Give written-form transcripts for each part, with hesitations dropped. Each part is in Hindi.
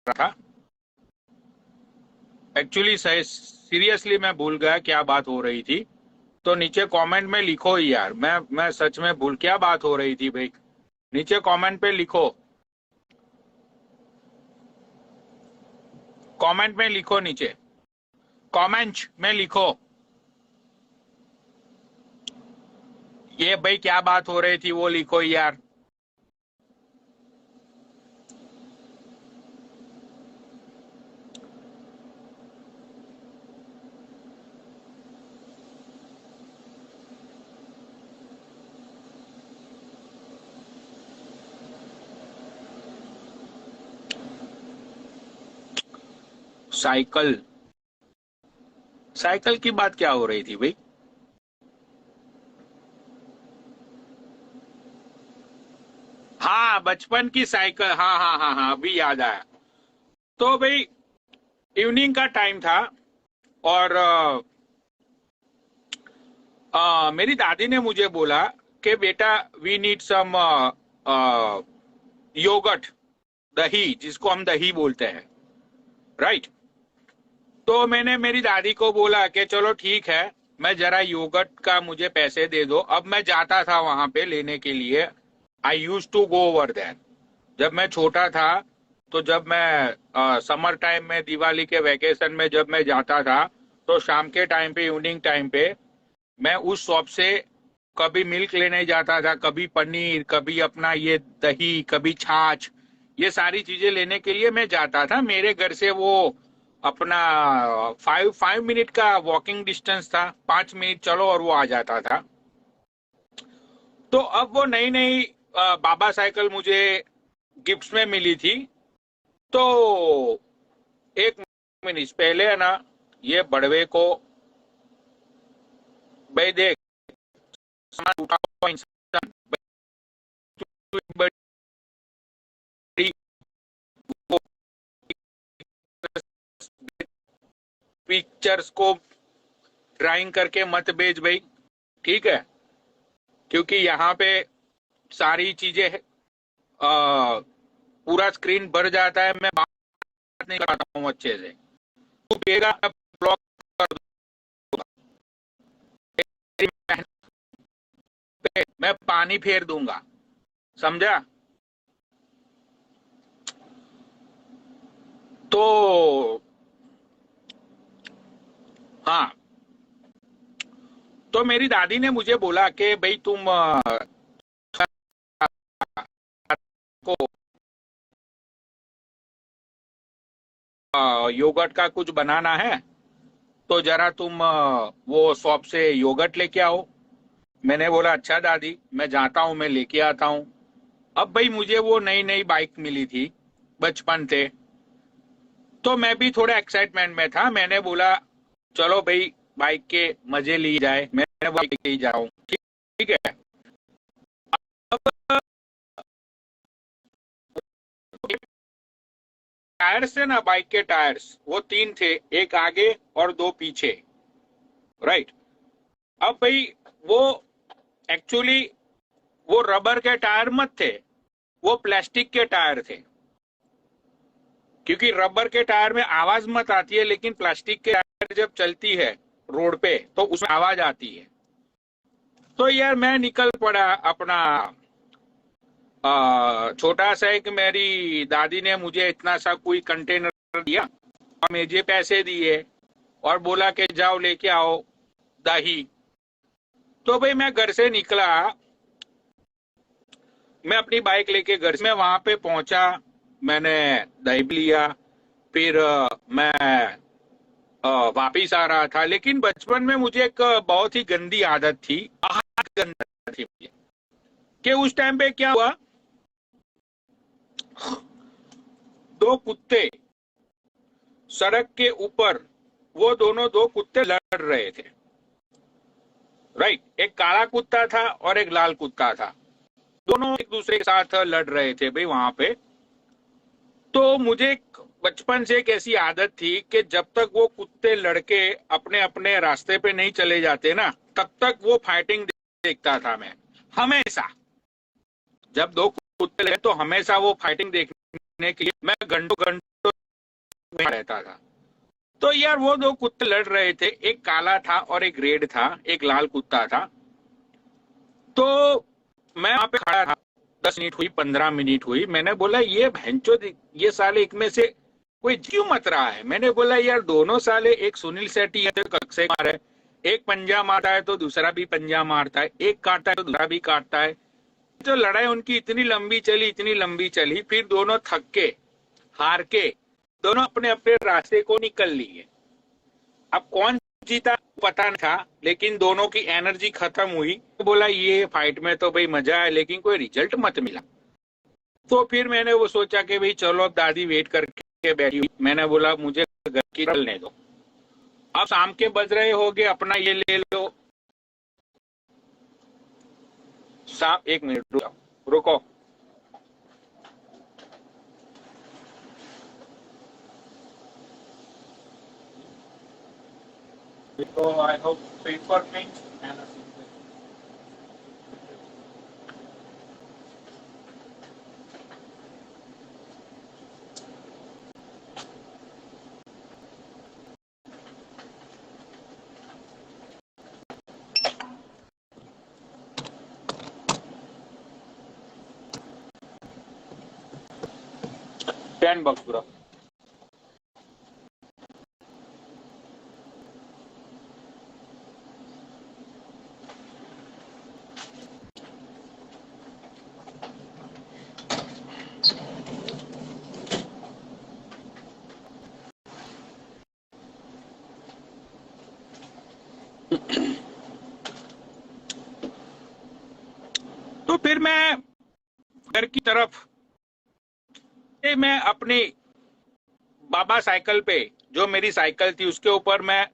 रहा था। एक्चुअली सीरियसली मैं भूल गया क्या बात हो रही थी। तो नीचे कमेंट में लिखो ही यार, मैं सच में भूल, क्या बात हो रही थी भाई, नीचे कमेंट पे लिखो, कमेंट में लिखो, नीचे कमेंट में लिखो ये भाई क्या बात हो रही थी, वो लिखो यार। साइकिल, साइकिल की बात क्या हो रही थी भाई? हाँ, बचपन की साइकिल, हाँ हाँ हाँ हाँ, अभी याद आया। तो भाई इवनिंग का टाइम था और मेरी दादी ने मुझे बोला कि बेटा वी नीड सम योगर्ट, दही, जिसको हम दही बोलते हैं, राइट। तो मैंने मेरी दादी को बोला कि चलो ठीक है, मैं जरा योगर्ट का मुझे पैसे दे दो। अब मैं जाता था वहां पे लेने के लिए, I used to go over there. जब मैं छोटा था, तो जब मैं समर टाइम में, दिवाली के वैकेशन में जब मैं जाता था, तो शाम के टाइम पे, इवनिंग टाइम पे मैं उस शॉप से कभी मिल्क लेने जाता था, कभी पनीर, कभी अपना ये दही, कभी छाछ, ये सारी चीजें लेने के लिए मैं जाता था। मेरे घर से वो अपना 5 मिनट का वॉकिंग डिस्टेंस था, 5 मिनट चलो और वो आ जाता था। तो अब वो नई नई बाबा साइकिल मुझे गिफ्ट्स में मिली थी। तो एक मिनट पहले है ना, ये बड़वे को, भाई देख, सामान उठा हुआ इंसान, बड़ी पिक्चर्स को ड्राइंग करके मत भेज भाई, ठीक है? क्योंकि यहाँ पे सारी चीजें पूरा स्क्रीन भर जाता है, मैं बात नहीं कर पाता हूँ अच्छे से। तू भेजा, मैं ब्लॉक कर दूंगा, तेरी मेहनत पे मैं पानी फेर दूंगा, समझा? तो हाँ, तो मेरी दादी ने मुझे बोला कि भाई तुम को योगर्ट का कुछ बनाना है, तो जरा तुम वो शॉप से योगर्ट लेके आओ। मैंने बोला अच्छा दादी, मैं जाता हूँ, मैं लेके आता हूँ। अब भाई मुझे वो नई नई बाइक मिली थी बचपन से, तो मैं भी थोड़ा एक्साइटमेंट में था। मैंने बोला चलो भाई बाइक के मजे लिए जाए, मैं बाइक लेके ही जा रहा हूँ, ठीक ठीक है। अब टायर्स थे ना, बाइक के टायर्स, वो 3 थे, एक आगे और 2 पीछे, राइट। अब भाई वो एक्चुअली वो रबर के टायर मत थे, वो प्लास्टिक के टायर थे। क्योंकि रबर के टायर में आवाज मत आती है, लेकिन प्लास्टिक के टायर जब चलती है रोड पे तो उसमें आवाज आती है। तो यार मैं निकल पड़ा अपना, छोटा सा एक, मेरी दादी ने मुझे इतना सा कोई कंटेनर दिया और मुझे पैसे दिए और बोला कि जाओ लेके आओ दही। तो भाई मैं घर से निकला, मैं अपनी बाइक लेके घर से मैं वहां पे पहुंचा, मैंने दही भी लिया। फिर मैं वापिस आ रहा था। लेकिन बचपन में मुझे एक बहुत ही गंदी आदत थी, गंदी आदत थी मुझे, कि उस टाइम पे क्या हुआ, 2 कुत्ते सड़क के ऊपर, वो दोनों 2 कुत्ते लड़ रहे थे, राइट। एक काला कुत्ता था और एक लाल कुत्ता था, दोनों एक दूसरे के साथ लड़ रहे थे भाई वहां पे। तो मुझे बचपन से एक ऐसी आदत थी कि जब तक वो कुत्ते लड़के अपने अपने रास्ते पे नहीं चले जाते ना, तब तक वो फाइटिंग देखता था मैं, हमेशा। जब 2 कुत्ते लड़े तो हमेशा वो फाइटिंग देखने के लिए मैं घंटों घंटों में रहता था। तो यार वो दो कुत्ते लड़ रहे थे, एक काला था और एक रेड था, एक लाल कुत्ता था। तो मैं वहां पे खड़ा था, 10 मिनट हुई, 15 मिनट हुई, मैंने बोला ये भैंचो, ये साले एक में से कोई क्यों मत रहा है। मैंने बोला यार दोनों साले, एक सुनील शेट्टी है तो एक अक्षय कुमार है, एक पंजा मारता है तो दूसरा भी पंजा मारता है, एक काटता है तो दूसरा भी काटता है। जो लड़ाई उनकी इतनी लंबी चली, इतनी लंबी चली, फिर दोनों थक के, हार के, दोनों अपने अपने रास्ते को निकल लिए। अब कौन जीता पता नहीं था, लेकिन दोनों की एनर्जी खत्म हुई। तो बोला ये फाइट में तो भाई मजा है, लेकिन कोई रिजल्ट मत मिला। तो फिर मैंने वो सोचा कि भाई चलो, अब दादी वेट करके बैठी हुई, मैंने बोला मुझे घर की चलने दो। अब शाम के बज रहे होगे, अपना ये ले लो। शाम, 1 मिनट रुको, रुको। तो आई होप पेपर में $10 पूरा। तो फिर मैं घर की तरफ, मैं अपनी बाबा साइकिल पे, जो मेरी साइकिल थी उसके ऊपर मैं,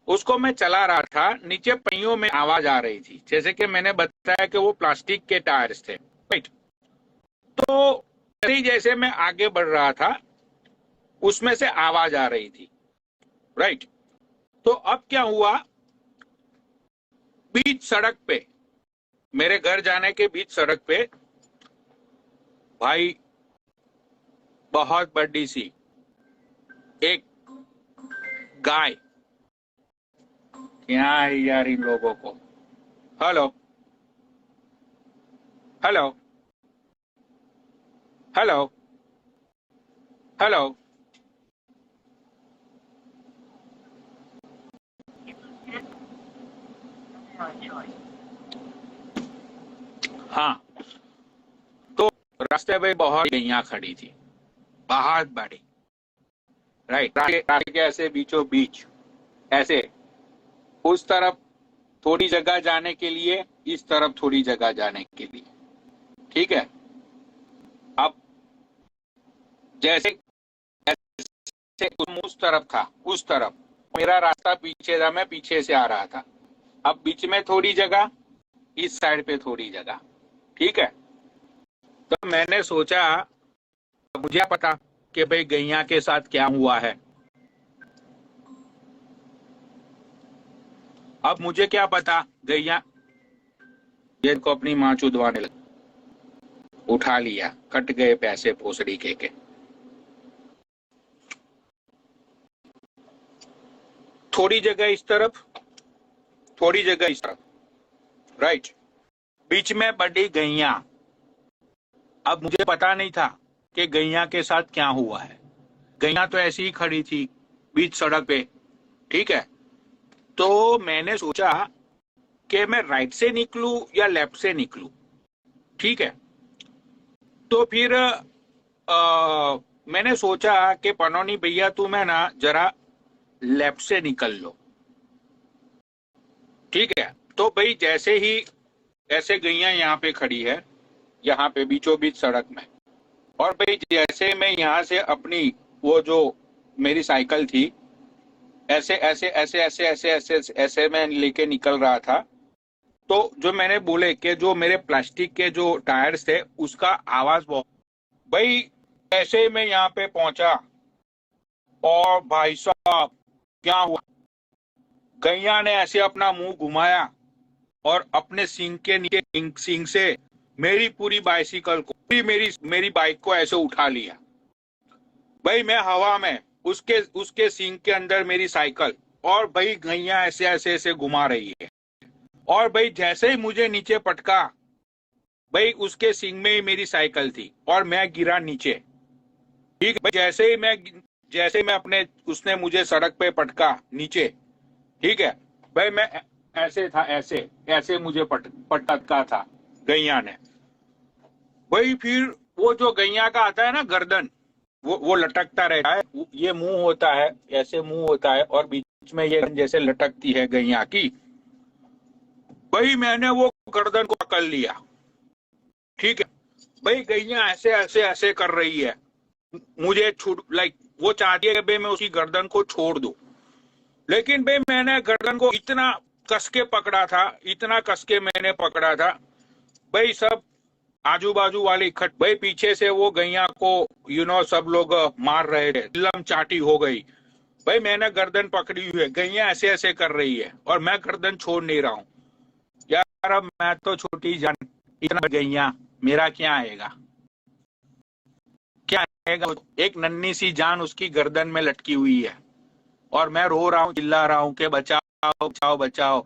उसको मैं चला रहा था। नीचे पहियों में आवाज आ रही थी, जैसे कि मैंने बताया कि वो प्लास्टिक के टायर्स थे, राइट। तो जैसे मैं आगे बढ़ रहा था, उसमें से आवाज आ रही थी, राइट। तो अब क्या हुआ, बीच सड़क पे, मेरे घर जाने के बीच सड़क पे भाई, बहुत बड़ी सी एक गाय, क्या है यार इन लोगों को। Hello, hello, hello, hello. हाँ, तो रास्ते पे बहुत गैया खड़ी थी, बहुत बड़ी, राइट। रास्ते के ऐसे बीचों बीच, ऐसे, उस तरफ थोड़ी जगह जाने के लिए, इस तरफ थोड़ी जगह जाने के लिए, ठीक है। अब जैसे उस तरफ था, उस तरफ मेरा रास्ता पीछे था, मैं पीछे से आ रहा था। अब बीच में थोड़ी जगह, इस साइड पे थोड़ी जगह, ठीक है। तो मैंने सोचा, मुझे क्या पता कि भाई गैया के साथ क्या हुआ है। अब मुझे क्या पता, गैया ये को अपनी माँ चुदवाने लगी, उठा लिया, कट गए पैसे भोसड़ी के। थोड़ी जगह इस तरफ, थोड़ी जगह इस तरफ, राइट। बीच में बड़ी गैया। अब मुझे पता नहीं था कि गैया के साथ क्या हुआ है। गैया तो ऐसी ही खड़ी थी बीच सड़क पे, ठीक है। तो मैंने सोचा कि मैं राइट से निकलूं या लेफ्ट से निकलूं, ठीक है। तो फिर मैंने सोचा कि पनौनी भैया तुम है ना जरा लेफ्ट से निकल लो, ठीक है। तो भाई जैसे ही, ऐसे गैया यहाँ पे खड़ी है, यहाँ पे बीचों बीच सड़क में, और भाई जैसे मैं यहाँ से अपनी, वो जो मेरी साइकिल थी, ऐसे ऐसे ऐसे ऐसे ऐसे ऐसे ऐसे मैं लेके निकल रहा था। तो जो मैंने बोले कि जो मेरे प्लास्टिक के जो टायर्स थे, उसका आवाज बहुत, भाई ऐसे मैं यहाँ पे पहुंचा, और भाई साहब क्या हुआ, गैया ने ऐसे अपना मुंह घुमाया और अपने सींग के नीचे सींग से मेरी पूरी बाइसिकल को, मेरी बाइक को ऐसे उठा लिया। भाई मैं हवा में उसके उसके सींग के अंदर मेरी साइकिल, और भाई गैया ऐसे ऐसे ऐसे घुमा रही है। और भाई जैसे ही मुझे नीचे पटका, भाई उसके सींग में ही मेरी साइकिल थी और मैं गिरा नीचे। ठीक है भाई, जैसे ही मैं अपने, उसने मुझे सड़क पे पटका नीचे। ठीक है भाई, मैं ऐसे था, ऐसे ऐसे मुझे पटका था गैया ने। भाई फिर वो जो गैया का आता है ना गर्दन, वो लटकता रहता है, ये मुंह होता है, ऐसे मुंह होता है और बीच में ये जैसे लटकती है गैया की। भाई मैंने वो गर्दन को पकड़ लिया। ठीक है भाई, गैया ऐसे ऐसे ऐसे कर रही है, मुझे छूट, लाइक वो चाहती है कि भाई मैं उसकी गर्दन को छोड़ दूं। लेकिन भाई मैंने गर्दन को इतना कस के पकड़ा था, इतना कस के मैंने पकड़ा था, भाई सब आजू बाजू वाले इकट्ठ, भाई पीछे से वो गैया को सब लोग मार रहे थे, चिल्लम चाटी हो गई। भाई मैंने गर्दन पकड़ी हुई है, गैया ऐसे ऐसे कर रही है और मैं गर्दन छोड़ नहीं रहा हूँ। यार अब मैं तो छोटी जान, इतना गैया मेरा क्या आएगा, क्या आएगा। एक नन्ही सी जान उसकी गर्दन में लटकी हुई है और मैं रो रहा हूँ, चिल्ला रहा हूँ कि बचाओ बचाओ बचाओ।